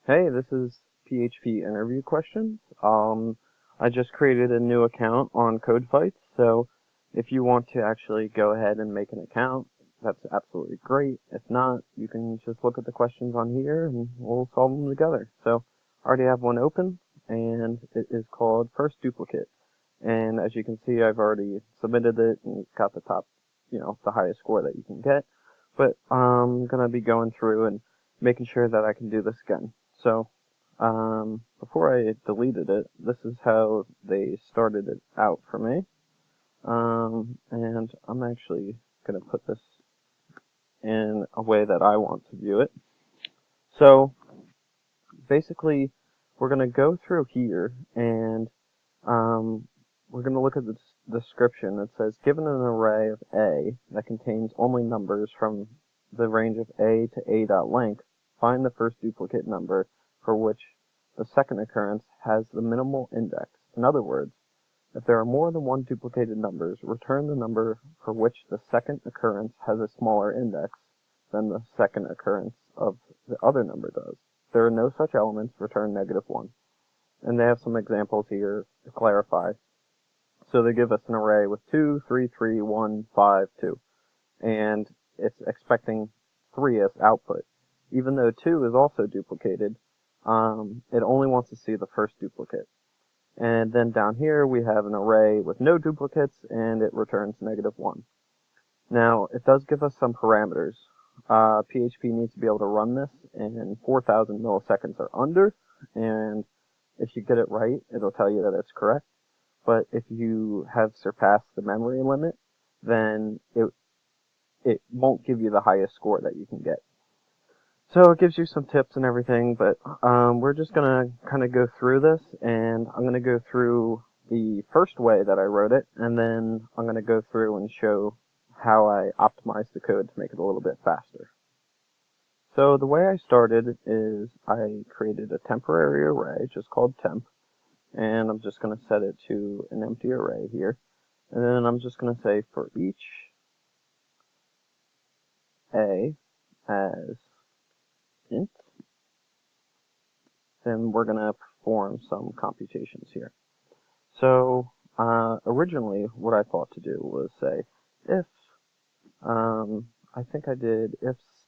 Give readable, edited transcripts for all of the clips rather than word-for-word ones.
Hey, this is PHP interview questions. I just created a new account on CodeFights, so if you want to actually go ahead and make an account, that's absolutely great. If not, you can just look at the questions on here and we'll solve them together. So, I already have one open, and it is called First Duplicate. And as you can see, I've already submitted it and got the top, the highest score that you can get. But I'm gonna be going through and making sure that I can do this again. So, before I deleted it, this is how they started it out for me. And I'm actually going to put this in a way that I want to view it. So, basically, we're going to go through here, and we're going to look at the description. It says, given an array of A that contains only numbers from the range of A to A.length, find the first duplicate number for which the second occurrence has the minimal index. In other words, if there are more than one duplicated numbers, return the number for which the second occurrence has a smaller index than the second occurrence of the other number does. If there are no such elements, return -1. And they have some examples here to clarify. So they give us an array with 2, 3, 3, 1, 5, 2. And it's expecting 3 as output. Even though 2 is also duplicated, it only wants to see the first duplicate. And then down here we have an array with no duplicates, and it returns -1. Now, it does give us some parameters. PHP needs to be able to run this in 4,000 milliseconds or under, and if you get it right, it'll tell you that it's correct. But if you have surpassed the memory limit, then it won't give you the highest score that you can get. So it gives you some tips and everything, but we're just going to kind of go through this, and I'm going to go through the first way that I wrote it, and then I'm going to go through and show how I optimized the code to make it a little bit faster. So the way I started is I created a temporary array just called temp, and I'm just going to set it to an empty array here, and then I'm just going to say for each A as int, then we're going to perform some computations here. So, originally, what I thought to do was say, if, I think I did ifs,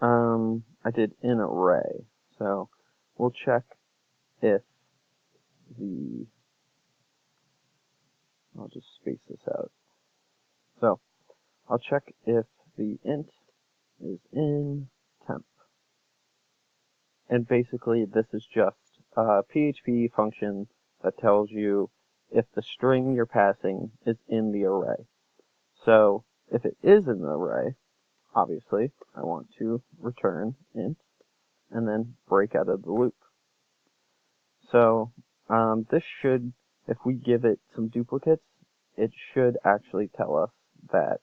I did in array. So, we'll check if I'll just space this out. So, I'll check if the int is in temp. And basically, this is just a PHP function that tells you if the string you're passing is in the array. So, if it is in the array, obviously, I want to return int and then break out of the loop. So, this should, if we give it some duplicates, it should actually tell us that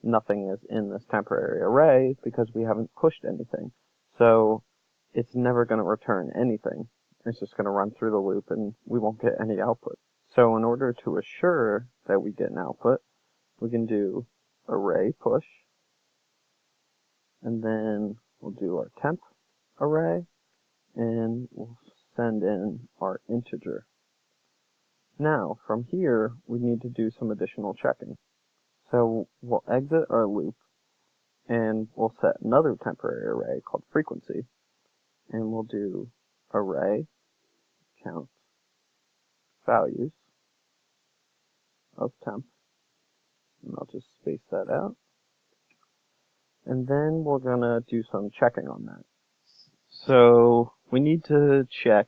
nothing is in this temporary array because we haven't pushed anything. So it's never going to return anything. It's just going to run through the loop and we won't get any output. So in order to assure that we get an output, we can do array push, and then we'll do our temp array, and we'll send in our integer. Now, from here, we need to do some additional checking. So we'll exit our loop, and we'll set another temporary array called frequency, and we'll do array count values of temp, and I'll just space that out. And then we're going to do some checking on that. So we need to check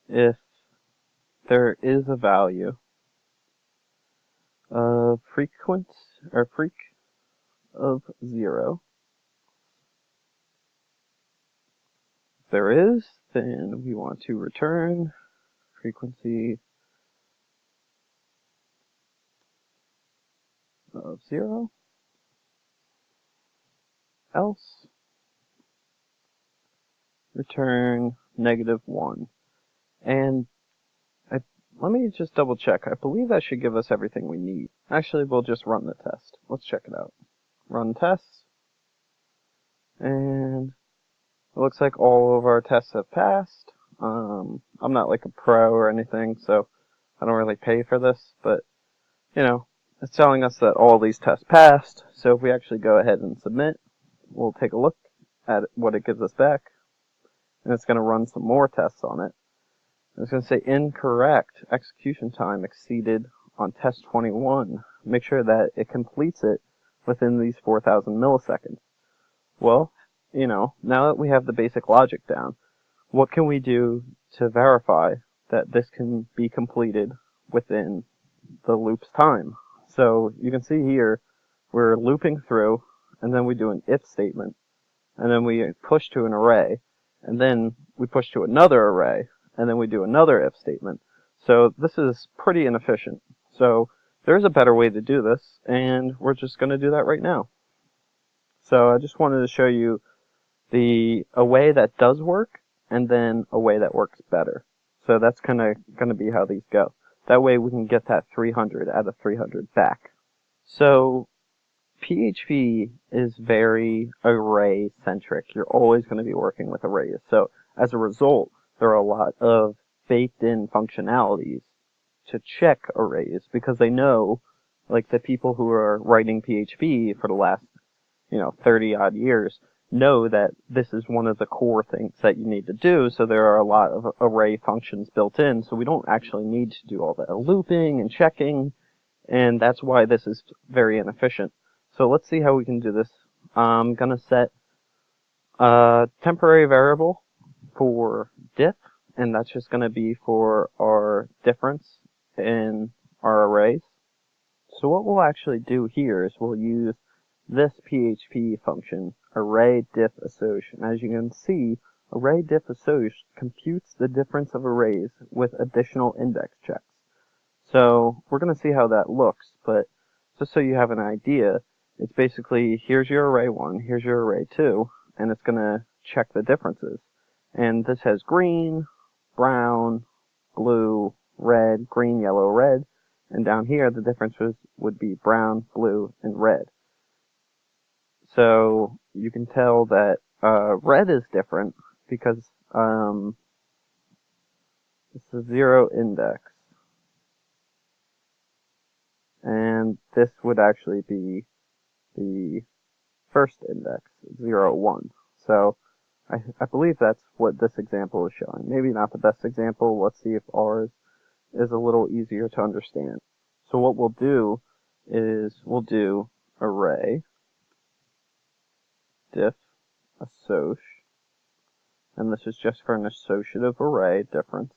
if there is a value of freq of 0. If there is, then we want to return frequency of 0, else return -1. And let me just double check. I believe that should give us everything we need. Actually, we'll just run the test. Let's check it out. Run tests. And It looks like all of our tests have passed. I'm not like a pro or anything, so I don't really pay for this, but, you know, it's telling us that all these tests passed, so if we actually go ahead and submit, we'll take a look at what it gives us back, and it's going to run some more tests on it. It's going to say incorrect, execution time exceeded on test 21. Make sure that it completes it within these 4,000 milliseconds. Well, you know, now that we have the basic logic down, what can we do to verify that this can be completed within the loop's time? So you can see here, we're looping through, and then we do an if statement, and then we push to an array, and then we push to another array, and then we do another if statement. So this is pretty inefficient. So there's a better way to do this, and we're just going to do that right now. So I just wanted to show you a way that does work, and then a way that works better. So that's kind of going to be how these go. That way we can get that 300 out of 300 back. So PHP is very array-centric. You're always going to be working with arrays. So as a result, there are a lot of baked-in functionalities to check arrays, because they know, like the people who are writing PHP for the last 30 odd years know that this is one of the core things that you need to do, so there are a lot of array functions built in, so we don't actually need to do all that looping and checking, and that's why this is very inefficient. So let's see how we can do this. I'm going to set a temporary variable for diff, and that's just going to be for our difference in our arrays. So what we'll actually do here is we'll use this PHP function, array_diff_assoc. As you can see, array_diff_assoc computes the difference of arrays with additional index checks. So we're going to see how that looks, but just so you have an idea, it's basically, here's your array 1, here's your array 2, and it's going to check the differences. And this has green, brown, blue, red, green, yellow, red, and down here the differences would be brown, blue, and red. So you can tell that red is different because it's a 0 index. And this would actually be the first index, 0, 1. So I believe that's what this example is showing. Maybe not the best example. Let's see if ours is a little easier to understand. So what we'll do is we'll do array diff assoc, and this is just for an associative array difference,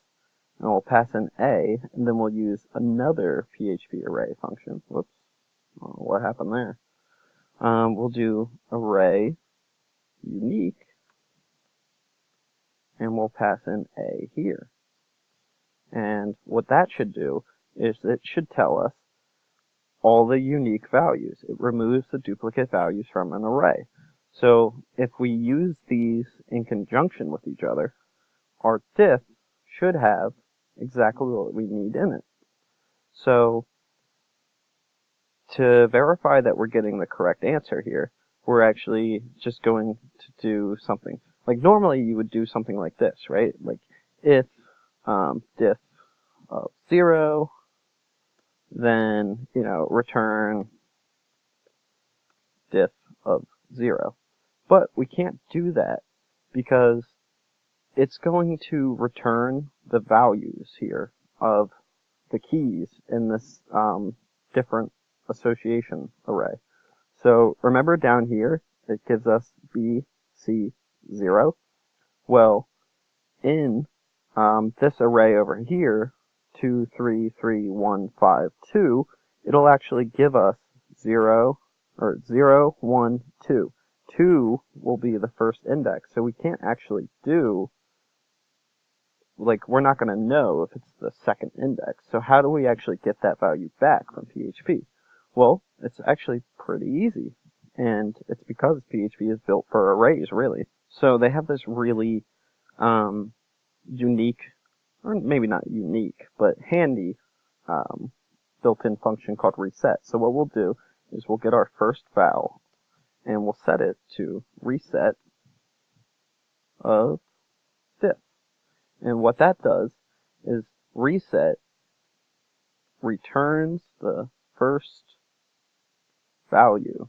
and we'll pass an a, and then we'll use another PHP array function. Whoops, what happened there? We'll do array unique, and we'll pass an a here. And what that should do is it should tell us all the unique values. It removes the duplicate values from an array. So if we use these in conjunction with each other, our diff should have exactly what we need in it. So to verify that we're getting the correct answer here, we're actually just going to do something. Like normally you would do something like this, right? Like if diff of 0, then, return diff of 0. But we can't do that because it's going to return the values here of the keys in this different association array. So remember down here, it gives us B, C, 0. Well, in this array over here, 2, 3, 3, 1, 5, 2, it'll actually give us 0, 1, 2. 2 will be the first index, so we can't actually do, we're not going to know if it's the second index. So how do we actually get that value back from PHP? Well, it's actually pretty easy, and it's because PHP is built for arrays, really. So they have this really unique, or maybe not unique, but handy built-in function called reset. So what we'll do is we'll get our first val, and we'll set it to reset of diff. And what that does is reset returns the first value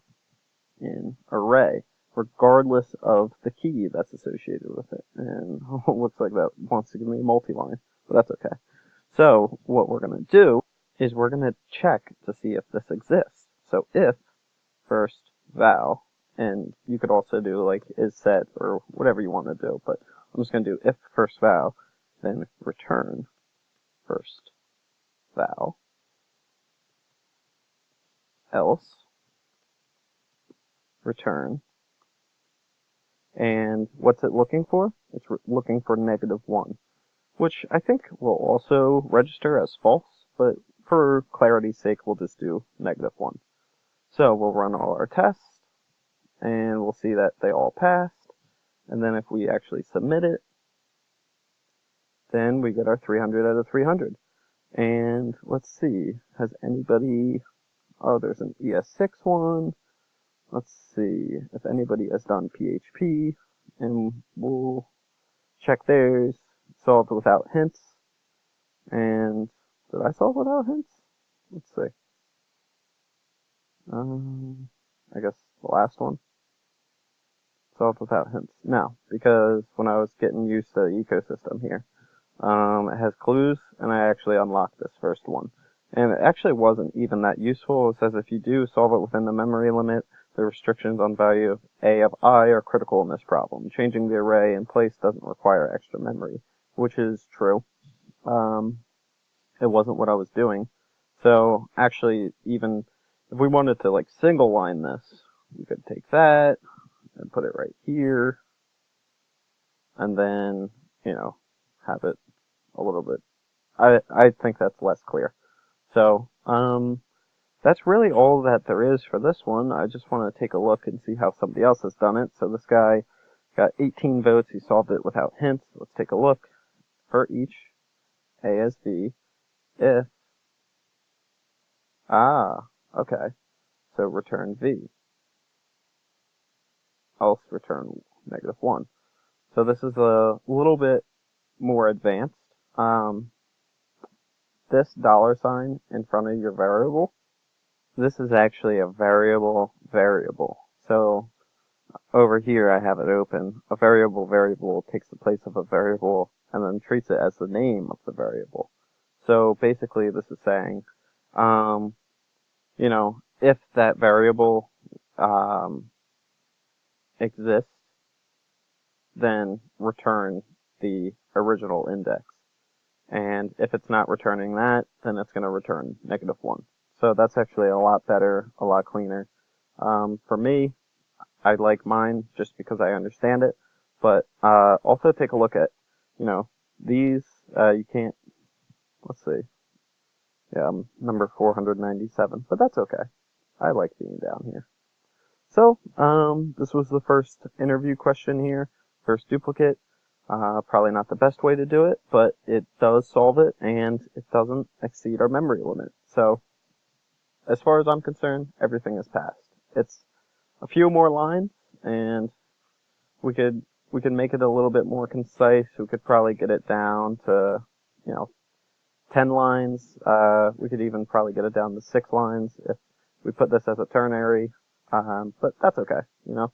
in array, regardless of the key that's associated with it. And it looks like that wants to give me a multi-line, but that's okay. So what we're going to do is we're going to check to see if this exists. So if first val, and you could also do like is set or whatever you want to do, but I'm just going to do if first val, then return first val, else return. And what's it looking for? It's looking for -1, which I think will also register as false, but for clarity's sake, we'll just do -1. So we'll run all our tests, and we'll see that they all passed. And then if we actually submit it, then we get our 300 out of 300. And let's see, has anybody, oh, there's an ES6 one. Let's see if anybody has done PHP, and we'll check theirs. Solved without hints. And did I solve without hints? Let's see. I guess the last one. Solved without hints. No, because when I was getting used to the ecosystem here, it has clues, and I actually unlocked this first one. And it actually wasn't even that useful. It says if you do solve it within the memory limit, the restrictions on value of A of I are critical in this problem. Changing the array in place doesn't require extra memory, which is true. It wasn't what I was doing. So actually, even if we wanted to like single line this, we could take that and put it right here, and then, you know, have it a little bit. I think that's less clear. So, that's really all that there is for this one. I just want to take a look and see how somebody else has done it. So this guy got 18 votes. He solved it without hints. Let's take a look. For each A as V, if, okay. So return V. Else return -1. So this is a little bit more advanced. This $sign in front of your variable, this is actually a variable. So over here I have it open. A variable takes the place of a variable and then treats it as the name of the variable. So basically this is saying, you know, if that variable exists, then return the original index. And if it's not returning that, then it's going to return -1. So that's actually a lot better, a lot cleaner. For me, I like mine just because I understand it. But also take a look at, you know, these, you can't, let's see. Yeah, I'm number 497, but that's okay. I like being down here. So, this was the first interview question here, first duplicate. Probably not the best way to do it, but it does solve it, and it doesn't exceed our memory limit. So, as far as I'm concerned, everything is passed. It's a few more lines, and we could make it a little bit more concise. We could probably get it down to, you know, 10 lines. We could even probably get it down to 6 lines if we put this as a ternary. But that's okay, you know.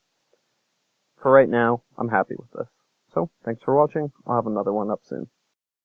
For right now, I'm happy with this. So, thanks for watching. I'll have another one up soon.